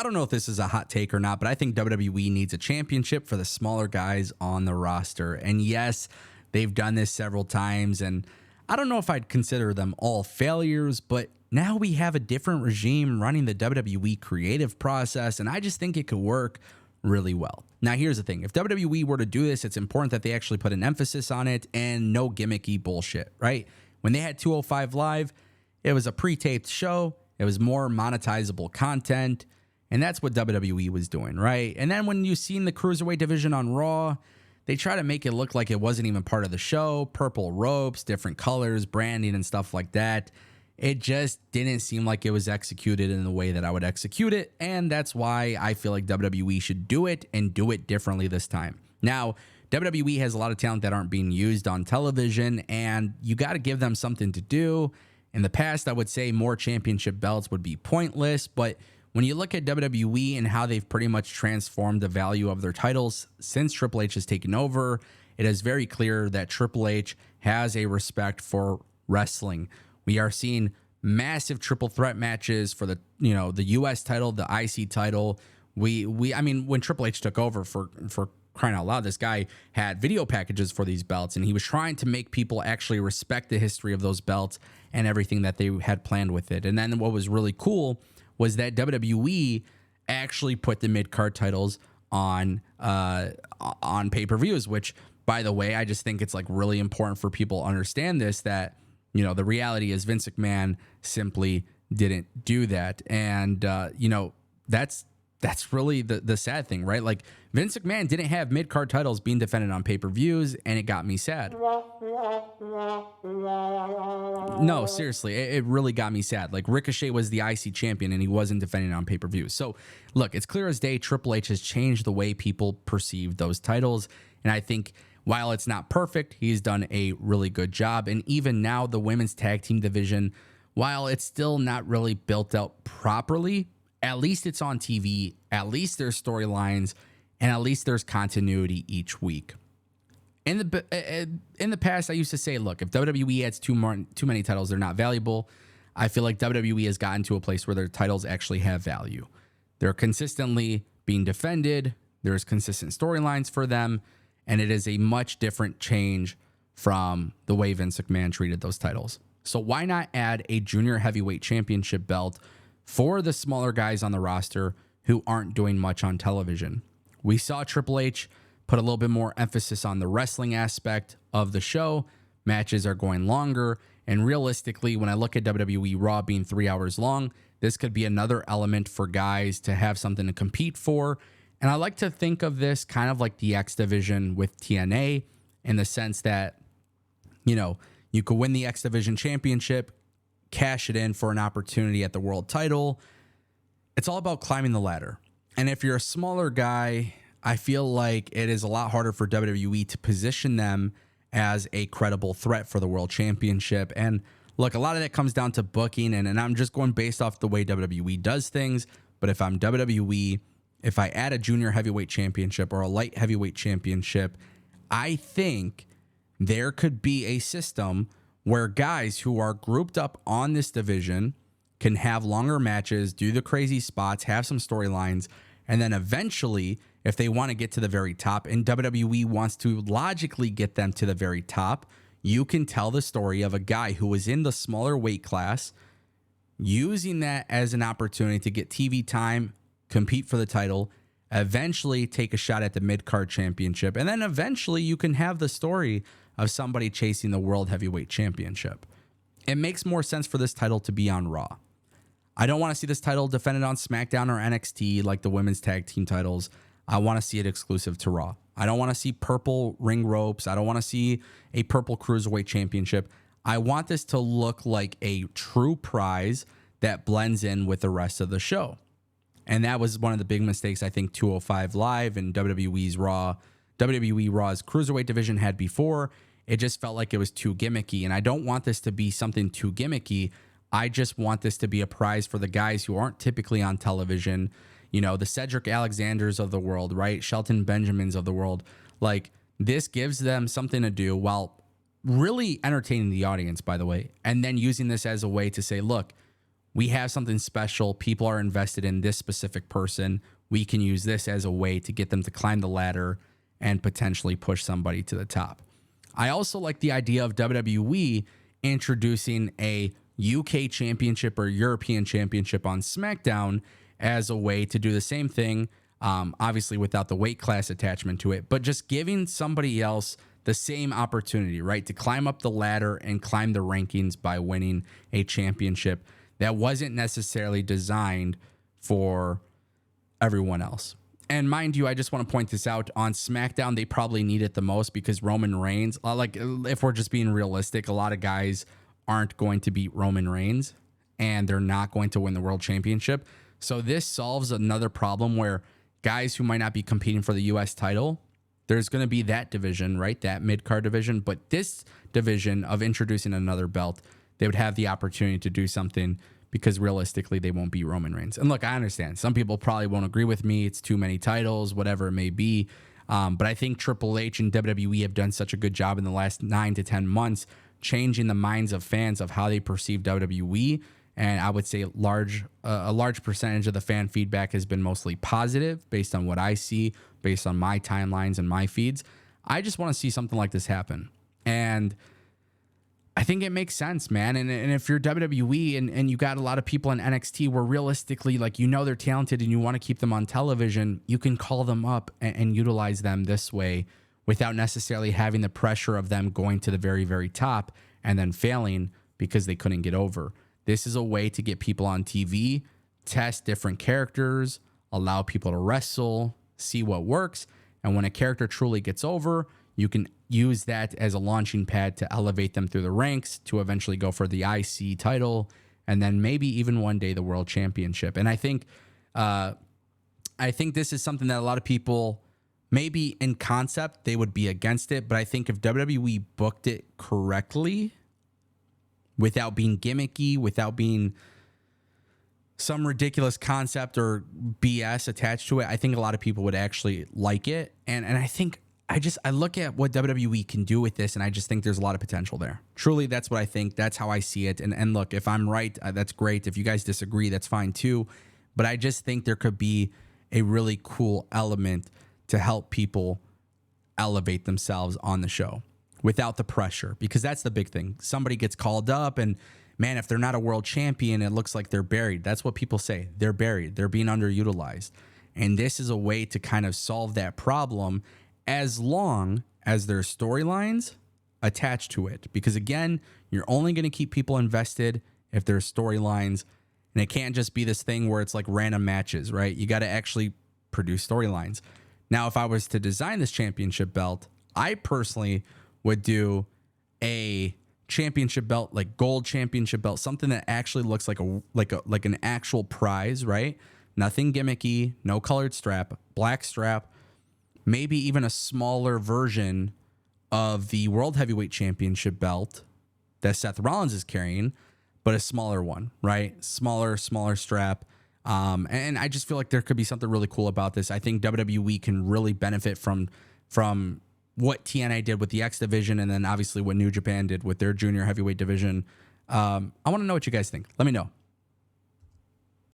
I don't know if this is a hot take or not, but I think WWE needs a championship for the smaller guys on the roster. And yes, they've done this several times, and I don't know if I'd consider them all failures, but now we have a different regime running the WWE creative process, and I just think it could work really well. Now, here's the thing. If WWE were to do this, it's important that they actually put an emphasis on it and no gimmicky bullshit, right? When they had 205 Live, it was a pre-taped show. It was more monetizable content, and that's what WWE was doing, right? And then when you seen the Cruiserweight division on Raw, they try to make it look like it wasn't even part of the show. Purple ropes, different colors, branding, and stuff like that. It just didn't seem like it was executed in the way that I would execute it, and that's why I feel like WWE should do it and do it differently this time. Now, WWE has a lot of talent that aren't being used on television, and you got to give them something to do. In the past, I would say more championship belts would be pointless, but when you look at WWE and how they've pretty much transformed the value of their titles since Triple H has taken over, it is very clear that Triple H has a respect for wrestling. We are seeing massive triple threat matches for the US title, the IC title. I mean, when Triple H took over, for crying out loud, this guy had video packages for these belts, and he was trying to make people actually respect the history of those belts and everything that they had planned with it. And then what was really cool was that WWE actually put the mid-card titles on pay-per-views, which, by the way, I just think it's like really important for people to understand this, that, you know, the reality is Vince McMahon simply didn't do that. And, that's really the sad thing, right? Like, Vince McMahon didn't have mid-card titles being defended on pay-per-views, and it got me sad. No, seriously, it really got me sad. Like, Ricochet was the IC champion, and he wasn't defending on pay-per-views. So, look, it's clear as day Triple H has changed the way people perceive those titles, and I think while it's not perfect, he's done a really good job. And even now, the women's tag team division, while it's still not really built out properly, at least it's on TV, at least there's storylines, and at least there's continuity each week. In the past, I used to say, look, if WWE adds too many titles, they're not valuable. I feel like WWE has gotten to a place where their titles actually have value. They're consistently being defended. There's consistent storylines for them, and it is a much different change from the way Vince McMahon treated those titles. So why not add a junior heavyweight championship belt for the smaller guys on the roster who aren't doing much on television? We saw Triple H put a little bit more emphasis on the wrestling aspect of the show. Matches are going longer, and realistically, when I look at WWE Raw being 3 hours long, this could be another element for guys to have something to compete for. And I like to think of this kind of like the X Division with TNA, in the sense that, you know, you could win the X Division championship, cash it in for an opportunity at the world title. It's all about climbing the ladder. And if you're a smaller guy, I feel like it is a lot harder for WWE to position them as a credible threat for the world championship. And look, a lot of that comes down to booking, and I'm just going based off the way WWE does things. But if I'm WWE, if I add a junior heavyweight championship or a light heavyweight championship, I think there could be a system where guys who are grouped up on this division can have longer matches, do the crazy spots, have some storylines, and then eventually, if they want to get to the very top, and WWE wants to logically get them to the very top, you can tell the story of a guy who was in the smaller weight class, using that as an opportunity to get TV time, compete for the title, eventually take a shot at the mid-card championship, and then eventually you can have the story of somebody chasing the World Heavyweight Championship. It makes more sense for this title to be on Raw. I don't want to see this title defended on SmackDown or NXT like the women's tag team titles. I want to see it exclusive to Raw. I don't want to see purple ring ropes. I don't want to see a purple Cruiserweight Championship. I want this to look like a true prize that blends in with the rest of the show. And that was one of the big mistakes I think 205 Live and WWE Raw's Cruiserweight division had before. It just felt like it was too gimmicky. And I don't want this to be something too gimmicky. I just want this to be a prize for the guys who aren't typically on television. You know, the Cedric Alexanders of the world, right? Shelton Benjamins of the world. Like, this gives them something to do while really entertaining the audience, by the way. And then using this as a way to say, look, we have something special. People are invested in this specific person. We can use this as a way to get them to climb the ladder and potentially push somebody to the top. I also like the idea of WWE introducing a UK championship or European championship on SmackDown as a way to do the same thing, obviously without the weight class attachment to it, but just giving somebody else the same opportunity, right, to climb up the ladder and climb the rankings by winning a championship that wasn't necessarily designed for everyone else. And mind you, I just want to point this out. On SmackDown, they probably need it the most because Roman Reigns, like, if we're just being realistic, a lot of guys aren't going to beat Roman Reigns and they're not going to win the world championship. So this solves another problem where guys who might not be competing for the US title, there's going to be that division, right? That mid-card division. But this division of introducing another belt, they would have the opportunity to do something because realistically they won't beat Roman Reigns. And look, I understand some people probably won't agree with me. It's too many titles, whatever it may be. But I think Triple H and WWE have done such a good job in the last 9 to 10 months changing the minds of fans of how they perceive WWE. And I would say a large percentage of the fan feedback has been mostly positive based on what I see, based on my timelines and my feeds. I just want to see something like this happen. And I think it makes sense, man. And if you're WWE and you got a lot of people in NXT where realistically, like, you know, they're talented and you want to keep them on television, you can call them up and utilize them this way without necessarily having the pressure of them going to the very, very top and then failing because they couldn't get over. This is a way to get people on TV, test different characters, allow people to wrestle, see what works. And when a character truly gets over, you can use that as a launching pad to elevate them through the ranks to eventually go for the IC title and then maybe even one day the world championship. And I think this is something that a lot of people, maybe in concept, they would be against it. But I think if WWE booked it correctly, without being gimmicky, without being some ridiculous concept or BS attached to it, I think a lot of people would actually like it. And I think I look at what WWE can do with this, and I just think there's a lot of potential there. Truly, that's what I think. That's how I see it. And look, if I'm right, that's great. If you guys disagree, that's fine too. But I just think there could be a really cool element to help people elevate themselves on the show without the pressure, because that's the big thing. Somebody gets called up and, man, if they're not a world champion, it looks like they're buried. That's what people say. They're buried. They're being underutilized. And this is a way to kind of solve that problem as long as there's storylines attached to it. Because again, you're only going to keep people invested if there's storylines. And it can't just be this thing where it's like random matches, right? You got to actually produce storylines. Now, if I was to design this championship belt, I personally would do a championship belt, like gold championship belt, something that actually looks like an actual prize, right? Nothing gimmicky, no colored strap, black strap, maybe even a smaller version of the World Heavyweight Championship belt that Seth Rollins is carrying, but a smaller one, right? Smaller strap. And I just feel like there could be something really cool about this. I think WWE can really benefit from what TNA did with the X division, and then obviously what New Japan did with their junior heavyweight division. I want to know what you guys think. Let me know.